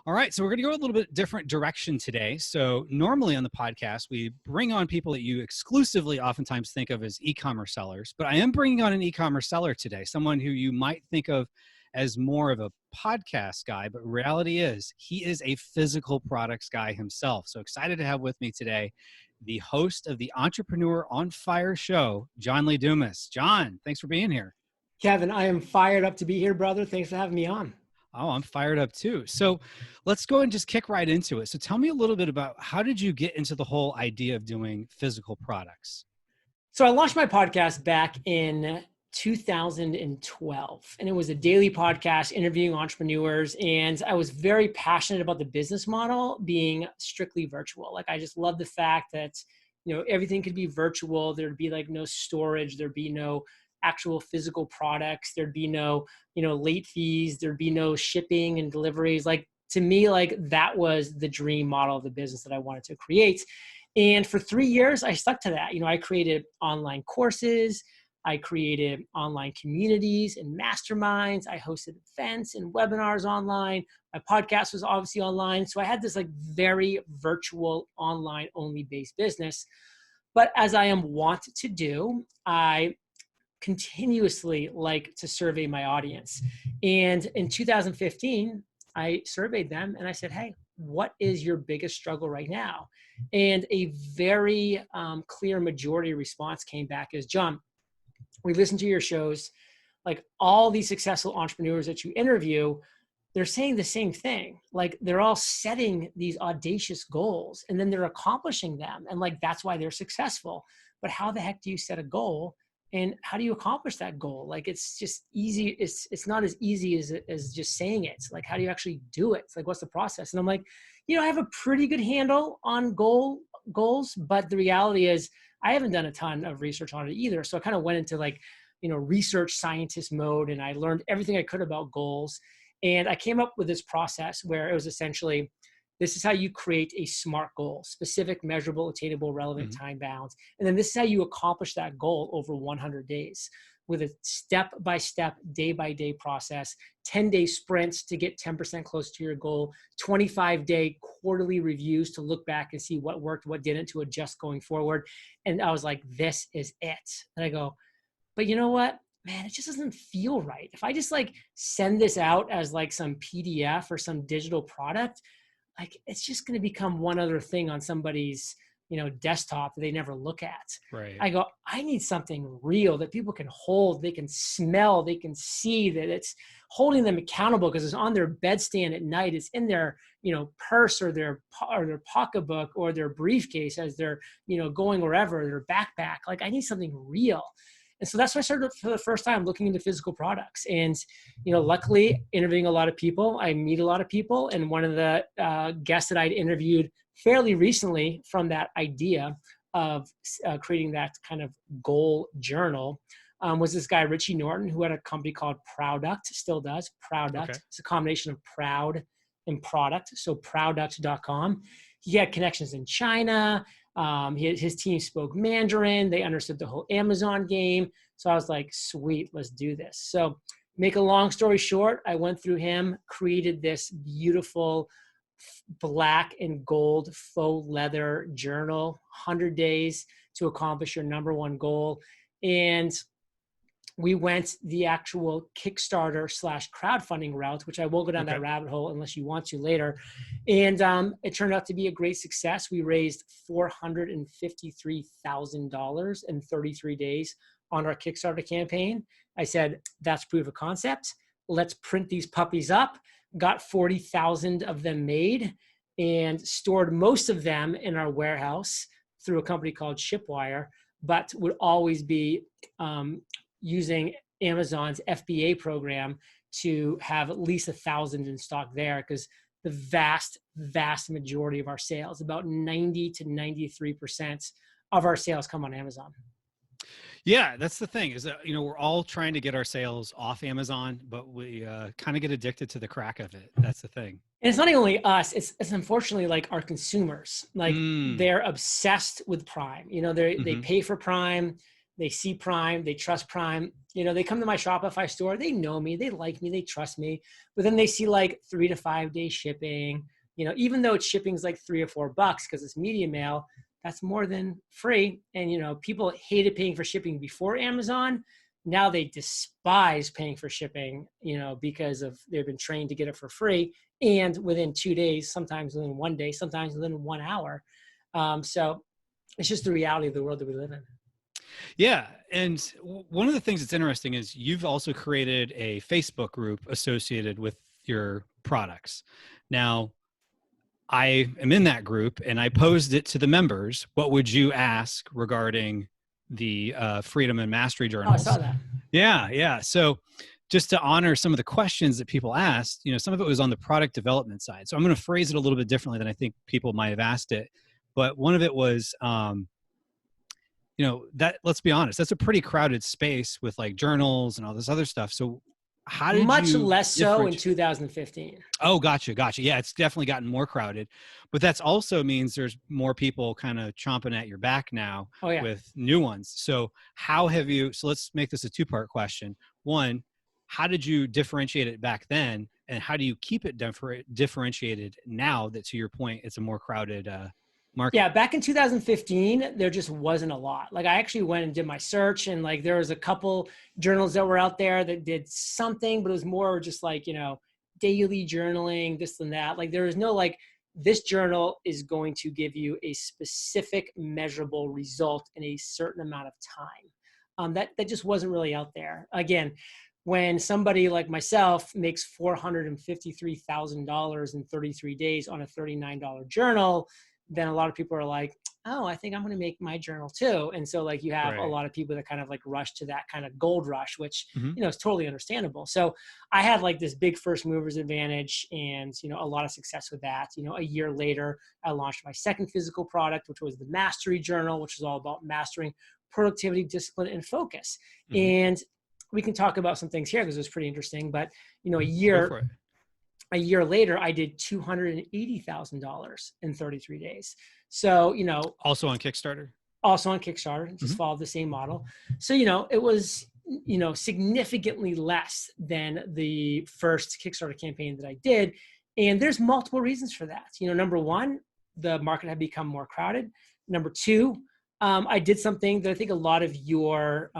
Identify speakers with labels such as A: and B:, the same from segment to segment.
A: All right, so we're going to go a little bit different direction today. So normally on the podcast, we bring on people that you exclusively oftentimes think of as e-commerce sellers, but I am bringing on an e-commerce seller today, someone who you might think of as more of a podcast guy, but reality is he is a physical products guy himself. So excited to have with me today the host of the Entrepreneur on Fire show, John Lee Dumas. John, thanks for being here.
B: Kevin, I am fired up to be here, brother. Thanks for having me on.
A: Oh, I'm fired up too. So let's go and just kick right into it. So tell me a little bit about how did you get into the whole idea of doing physical products?
B: So I launched my podcast back in 2012, and it was a daily podcast interviewing entrepreneurs. And I was very passionate about the business model being strictly virtual. Like I just love the fact that, everything could be virtual. There'd be like no storage. There'd be no actual physical products. There'd be no, late fees. There'd be no shipping and deliveries. Like to me, like that was the dream model of the business that I wanted to create. And for 3 years, I stuck to that. I created online courses. I created online communities and masterminds. I hosted events and webinars online. My podcast was obviously online. So I had this like very virtual online only based business. But as I am wont to do, I continuously like to survey my audience. And in 2015, I surveyed them and I said, hey, what is your biggest struggle right now? And a very clear majority response came back as, John, we listened to your shows, like all these successful entrepreneurs that you interview, they're saying the same thing. Like they're all setting these audacious goals and then they're accomplishing them. And like, that's why they're successful. But how the heck do you set a goal? And how do you accomplish that goal? Like, it's just easy. It's not as easy as just saying it. Like, how do you actually do it? It's like, what's the process? And I'm like, I have a pretty good handle on goals, but the reality is I haven't done a ton of research on it either. So I kind of went into like, research scientist mode, and I learned everything I could about goals. And I came up with this process where it was essentially, this is how you create a SMART goal: specific, measurable, attainable, relevant, time bound. And then this is how you accomplish that goal over 100 days with a step-by-step, day-by-day process, 10-day sprints to get 10% close to your goal, 25-day quarterly reviews to look back and see what worked, what didn't, to adjust going forward. And I was like, this is it. And I go, but you know what? Man, it just doesn't feel right. If I just like send this out as like some PDF or some digital product, like it's just going to become one other thing on somebody's, desktop that they never look at.
A: Right.
B: I go, I need something real that people can hold, they can smell, they can see, that it's holding them accountable because it's on their bedstand at night. It's in their, purse or their pocketbook or their briefcase as they're, going wherever, their backpack. Like I need something real. And so that's why I started for the first time looking into physical products. And, luckily interviewing a lot of people, I meet a lot of people. And one of the guests that I'd interviewed fairly recently from that idea of creating that kind of goal journal was this guy, Richie Norton, who had a company called Prouduct, still does, Prouduct. Okay. It's a combination of proud and product. So prouduct.com. He had connections in China. His team spoke Mandarin. They understood the whole Amazon game. So I was like, sweet, let's do this. So make a long story short, I went through him, created this beautiful black and gold faux leather journal, 100 days to accomplish your number one goal. And we went the actual Kickstarter / crowdfunding route, which I will go down that rabbit hole unless you want to later. And it turned out to be a great success. We raised $453,000 in 33 days on our Kickstarter campaign. I said, that's proof of concept. Let's print these puppies up. Got 40,000 of them made and stored most of them in our warehouse through a company called Shipwire, but would always be using Amazon's FBA program to have at least 1,000 in stock there, because the vast majority of our sales, about 90 to 93% of our sales, come on Amazon.
A: Yeah, that's the thing is that, we're all trying to get our sales off Amazon, but we kind of get addicted to the crack of it. That's the thing.
B: And it's not only us, it's unfortunately like our consumers, like they're obsessed with Prime. They pay for Prime. they see Prime, they trust Prime. You know, they come to my Shopify store, they know me, they like me, they trust me. But then they see like 3 to 5 day shipping. You know, even though shipping's like $3 or $4 because it's media mail, that's more than free. And, you know, people hated paying for shipping before Amazon. Now they despise paying for shipping, you know, because of they've been trained to get it for free and within 2 days, sometimes within 1 day, sometimes within 1 hour. So it's just the reality of the world that we live in.
A: Yeah. And one of the things that's interesting is you've also created a Facebook group associated with your products. Now, I am in that group and I posed it to the members. What would you ask regarding the Freedom and Mastery journals?
B: Oh, I saw that.
A: Yeah. Yeah. So just to honor some of the questions that people asked, you know, some of it was on the product development side. So I'm going to phrase it a little bit differently than I think people might have asked it. But one of it was, you know, that, let's be honest, that's a pretty crowded space with like journals and all this other stuff. So how did
B: Much
A: you
B: less so in 2015.
A: Oh, gotcha. Yeah, it's definitely gotten more crowded, but that's also means there's more people kind of chomping at your back now with new ones. So how have you, so let's make this a two-part question. One, how did you differentiate it back then? And how do you keep it differentiated now that, to your point, it's a more crowded market?
B: Yeah, back in 2015, there just wasn't a lot. Like I actually went and did my search and like there was a couple journals that were out there that did something, but it was more just like, you know, daily journaling, this and that. Like there was no like, this journal is going to give you a specific measurable result in a certain amount of time. That just wasn't really out there. Again, when somebody like myself makes $453,000 in 33 days on a $39 journal, then a lot of people are like, oh, I think I'm going to make my journal too. And so like you have a lot of people that kind of like rush to that kind of gold rush, which, you know, is totally understandable. So I had like this big first movers advantage and, you know, a lot of success with that. You know, a year later, I launched my second physical product, which was the Mastery Journal, which is all about mastering productivity, discipline, and focus. And we can talk about some things here because it was pretty interesting, but, you know, a year later, I did $280,000 in 33 days. So, you know,
A: also on Kickstarter,
B: just followed the same model. So, you know, it was, you know, significantly less than the first Kickstarter campaign that I did. And there's multiple reasons for that. You know, number one, the market had become more crowded. Number two, I did something that I think a lot of your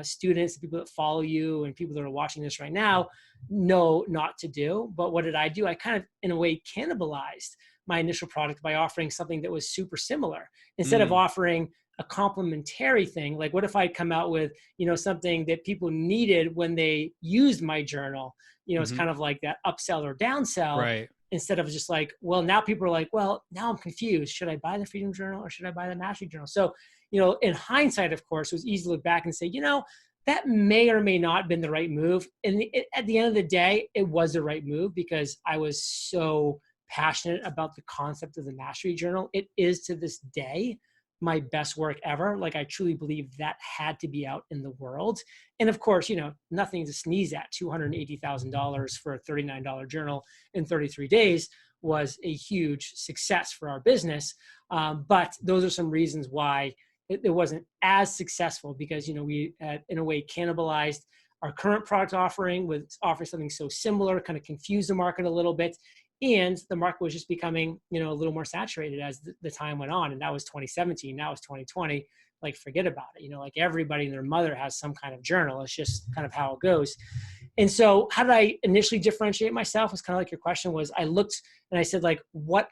B: students, people that follow you and people that are watching this right now know not to do. But what did I do? I kind of, in a way, cannibalized my initial product by offering something that was super similar. Instead of offering a complementary thing, like what if I'd come out with, you know, something that people needed when they used my journal, you know, it's kind of like that upsell or downsell.
A: Right.
B: Instead of just like, well, now people are like, well, now I'm confused. Should I buy the Freedom Journal or should I buy the Mastery Journal? So, you know, in hindsight, of course, it was easy to look back and say, you know, that may or may not have been the right move. And at the end of the day, it was the right move because I was so passionate about the concept of the Mastery Journal. It is to this day my best work ever. Like I truly believe that had to be out in the world. And of course, you know, nothing to sneeze at. $280,000 for a $39 journal in 33 days was a huge success for our business. But those are some reasons why it wasn't as successful because, you know, we had, in a way, cannibalized our current product offering with offering something so similar, kind of confused the market a little bit. And the market was just becoming, you know, a little more saturated as the time went on. And that was 2017. Now it's 2020. Like, forget about it. You know, like everybody and their mother has some kind of journal. It's just kind of how it goes. And so how did I initially differentiate myself? Was kind of like your question was, I looked and I said, like, what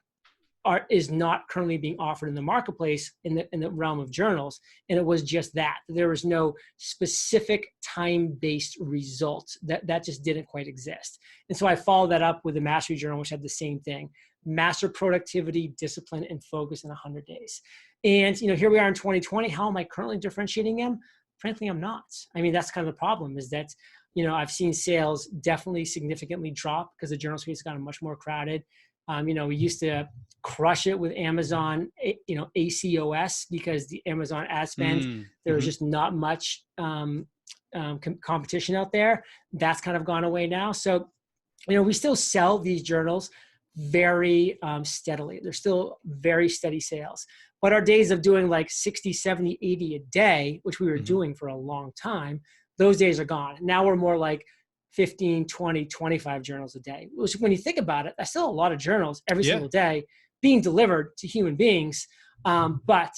B: is not currently being offered in the marketplace in the realm of journals. And it was just that. There was no specific time-based result. That just didn't quite exist. And so I followed that up with the Mastery Journal, which had the same thing. Master productivity, discipline, and focus in 100 days. And, you know, here we are in 2020. How am I currently differentiating them? Frankly, I'm not. I mean, that's kind of the problem is that, you know, I've seen sales definitely significantly drop because the journal space has gotten much more crowded. You know, we used to crush it with Amazon, you know, ACOS because the Amazon ad spend, there was just not much competition out there. That's kind of gone away now. So, you know, we still sell these journals very steadily. They're still very steady sales. But our days of doing like 60, 70, 80 a day, which we were
A: Mhm.
B: doing for a long time, those days are gone. Now we're more like 15, 20, 25 journals a day, which when you think about it, that's still a lot of journals every
A: Yeah.
B: single day being delivered to human beings. But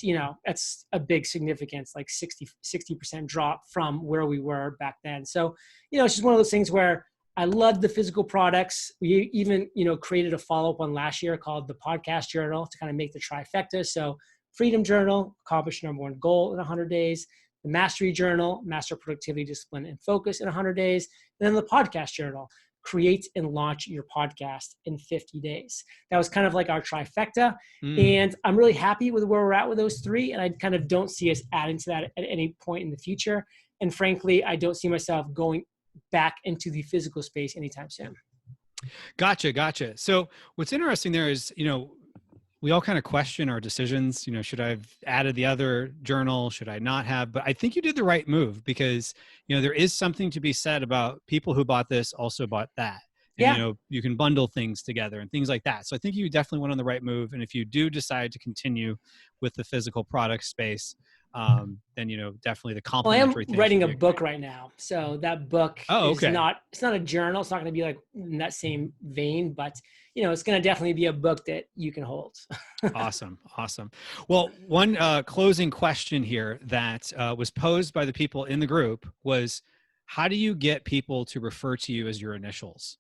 B: that's a big significance, like 60% drop from where we were back then. So, it's just one of those things where I love the physical products. We even, created a follow-up one last year called the Podcast Journal to kind of make the trifecta. So Freedom Journal, accomplish your number one goal in 100 days. The Mastery Journal, master productivity, discipline, and focus in 100 days. And then the Podcast Journal, create and launch your podcast in 50 days. That was kind of like our trifecta. And I'm really happy with where we're at with those three. And I kind of don't see us adding to that at any point in the future. And frankly, I don't see myself going back into the physical space anytime soon.
A: Gotcha. So what's interesting there is, we all kind of question our decisions. Should I have added the other journal? Should I not have? But I think you did the right move because, there is something to be said about people who bought this also bought that. And,
B: Yeah.
A: you can bundle things together and things like that. So I think you definitely went on the right move. And if you do decide to continue with the physical product space, then, definitely the
B: Well, I am
A: complementary things should
B: writing a
A: be
B: book right now. So that book
A: Oh,
B: is
A: okay.
B: it's not a journal. It's not going to be like in that same vein, but it's going to definitely be a book that you can hold.
A: Awesome. Well, one closing question here that was posed by the people in the group was, how do you get people to refer to you as your initials?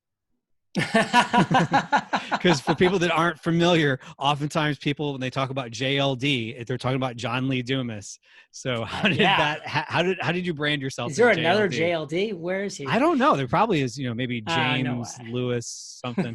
A: Because for people that aren't familiar, oftentimes people, when they talk about JLD, they're talking about John Lee Dumas. So how did
B: Yeah.
A: how did you brand yourself
B: Is
A: as
B: there another
A: JLD?
B: JLD? Where is
A: I
B: he?
A: don't know. There probably is, maybe
B: No
A: James
B: way.
A: Lewis something.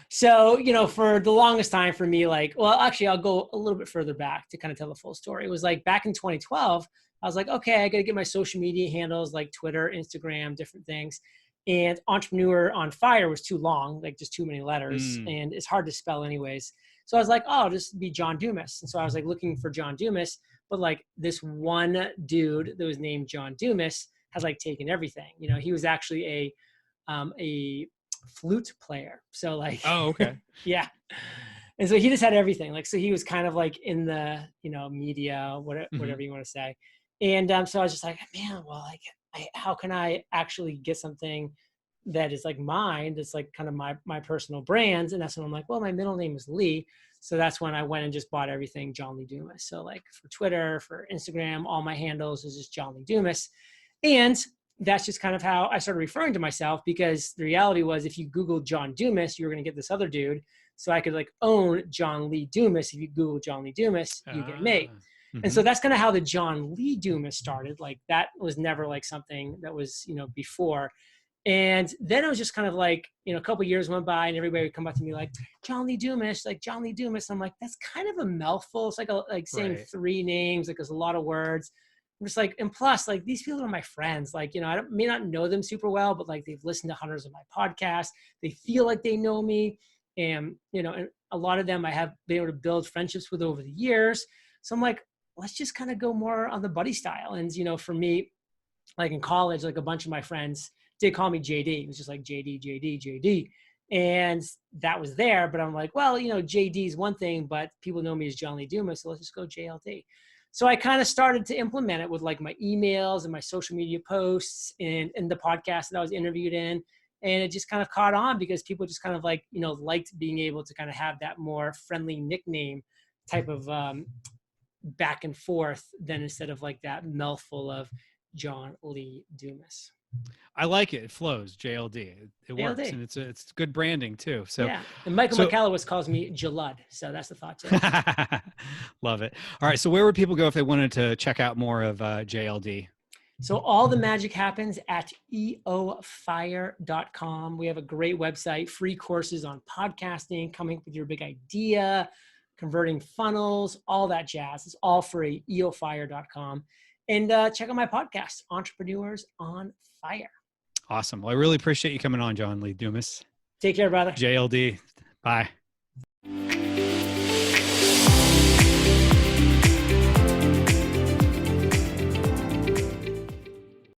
B: So, for the longest time for me, actually, I'll go a little bit further back to kind of tell the full story. It was like back in 2012, I was like, okay, I got to get my social media handles like Twitter, Instagram, different things. And Entrepreneur on Fire was too long, like just too many letters, and it's hard to spell anyways. So I was like, oh, I'll just be John Dumas. And so I was like looking for John Dumas, but like this one dude that was named John Dumas had like taken everything. He was actually a flute player. So like,
A: Oh, okay.
B: yeah. And so he just had everything. Like, so he was kind of like in the, media, whatever you want to say. And so I was just like, man, well, like, how can I actually get something that is like mine, that's like kind of my personal brands? And that's when I'm like, well, my middle name is Lee. So that's when I went and just bought everything John Lee Dumas. So like for Twitter, for Instagram, all my handles is just John Lee Dumas. And that's just kind of how I started referring to myself, because the reality was if you Googled John Dumas, you were going to get this other dude. So I could like own John Lee Dumas. If you Google John Lee Dumas, you get me. And so that's kind of how the John Lee Dumas started. Like that was never like something that was, before. And then it was just kind of like, a couple of years went by and everybody would come up to me like, John Lee Dumas, like John Lee Dumas. I'm like, that's kind of a mouthful. It's like saying
A: Right.
B: three names, like there's a lot of words. I'm just like, and plus like these people are my friends. Like, I may not know them super well, but like they've listened to hundreds of my podcasts. They feel like they know me. And, and a lot of them I have been able to build friendships with over the years. So I'm like, let's just kind of go more on the buddy style. And, for me, like in college, like a bunch of my friends did call me JD. It was just like JD. And that was there. But I'm like, well, JD is one thing, but people know me as John Lee Dumas. So let's just go JLD. So I kind of started to implement it with like my emails and my social media posts and the podcast that I was interviewed in. And it just kind of caught on because people just kind of like, liked being able to kind of have that more friendly nickname type of back and forth than instead of like that mouthful of John Lee Dumas.
A: I like it. It flows. JLD. It works,
B: JLD.
A: and it's good branding too. So
B: yeah, and Michael McAllis calls me Jalud, so that's the thought too.
A: Love it. All right. So where would people go if they wanted to check out more of JLD?
B: So all the magic happens at eofire.com. We have a great website, free courses on podcasting, coming up with your big idea, converting funnels, all that jazz. It's all free, eofire.com. And check out my podcast, Entrepreneurs on Fire.
A: Awesome. Well, I really appreciate you coming on, John Lee Dumas.
B: Take care, brother.
A: JLD. Bye.